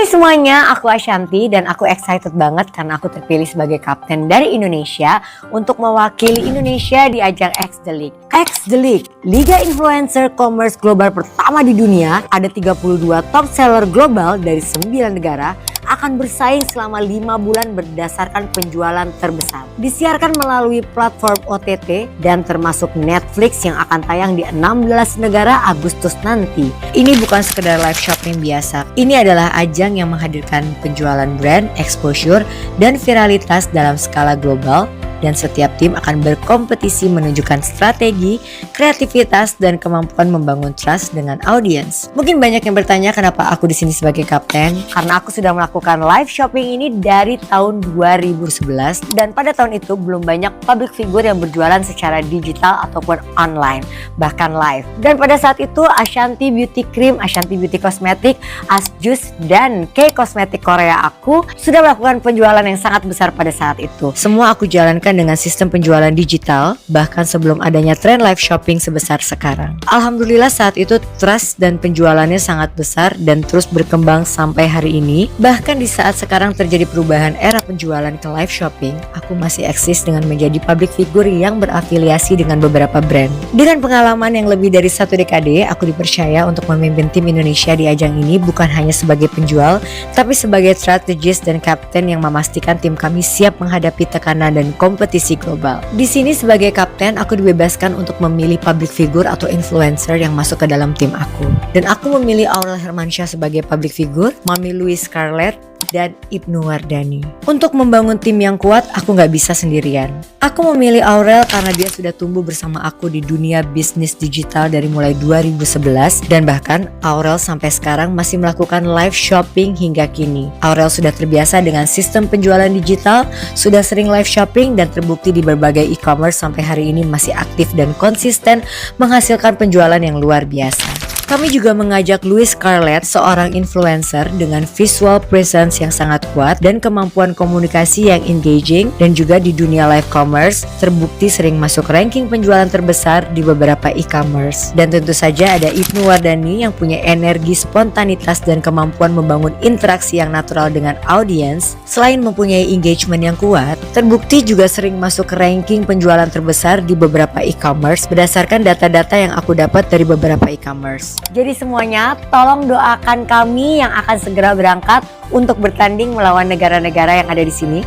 Hai semuanya, aku Ashanti dan aku excited banget karena aku terpilih sebagai kapten dari Indonesia untuk mewakili Indonesia di ajang X The League. X The League, Liga Influencer Commerce Global pertama di dunia. Ada 32 top seller global dari 9 negara akan bersaing selama 5 bulan berdasarkan penjualan terbesar. Disiarkan melalui platform OTT dan termasuk Netflix yang akan tayang di 16 negara Agustus nanti. Ini bukan sekedar live shopping biasa. Ini adalah ajang yang menghadirkan penjualan brand, exposure, dan viralitas dalam skala global. Dan setiap tim akan berkompetisi menunjukkan strategi, kreativitas, dan kemampuan membangun trust dengan audiens. Mungkin banyak yang bertanya kenapa aku di sini sebagai kapten? Karena aku sudah melakukan live shopping ini dari tahun 2011 dan pada tahun itu belum banyak public figure yang berjualan secara digital ataupun online, bahkan live. Dan pada saat itu Ashanti Beauty Cream, Ashanti Beauty Cosmetic, Asjus, dan K Cosmetic Korea aku sudah melakukan penjualan yang sangat besar pada saat itu. Semua aku jalankan dengan sistem penjualan digital bahkan sebelum adanya tren live shopping sebesar sekarang. Alhamdulillah saat itu trust dan penjualannya sangat besar dan terus berkembang sampai hari ini. Bahkan di saat sekarang terjadi perubahan era penjualan ke live shopping, aku masih eksis dengan menjadi public figure yang berafiliasi dengan beberapa brand. Dengan pengalaman yang lebih dari 1 dekade, aku dipercaya untuk memimpin tim Indonesia di ajang ini bukan hanya sebagai penjual, tapi sebagai strategis dan kapten yang memastikan tim kami siap menghadapi tekanan dan kompetisi global. Di sini sebagai kapten, aku dibebaskan untuk memilih public figure atau influencer yang masuk ke dalam tim aku. Dan aku memilih Aurel Hermansyah sebagai public figure, Mami Louise Scarlett, dan Ibnu Wardani. Untuk membangun tim yang kuat, aku gak bisa sendirian. Aku memilih Aurel karena dia sudah tumbuh bersama aku di dunia bisnis digital dari mulai 2011 dan bahkan Aurel sampai sekarang masih melakukan live shopping hingga kini. Aurel sudah terbiasa dengan sistem penjualan digital, sudah sering live shopping dan terbukti di berbagai e-commerce sampai hari ini masih aktif dan konsisten menghasilkan penjualan yang luar biasa. Kami juga mengajak Louise Scarlett, seorang influencer dengan visual presence yang sangat kuat dan kemampuan komunikasi yang engaging, dan juga di dunia live commerce terbukti sering masuk ranking penjualan terbesar di beberapa e-commerce. Dan tentu saja ada Ibnu Wardani yang punya energi, spontanitas, dan kemampuan membangun interaksi yang natural dengan audiens. Selain mempunyai engagement yang kuat, terbukti juga sering masuk ranking penjualan terbesar di beberapa e-commerce berdasarkan data-data yang aku dapat dari beberapa e-commerce. Jadi semuanya tolong doakan kami yang akan segera berangkat untuk bertanding melawan negara-negara yang ada di sini.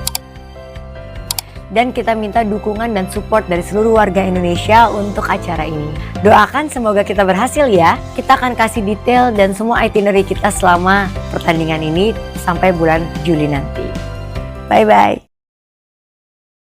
Dan kita minta dukungan dan support dari seluruh warga Indonesia untuk acara ini. Doakan semoga kita berhasil ya. Kita akan kasih detail dan semua itinerary kita selama pertandingan ini sampai bulan Juli nanti. Bye-bye.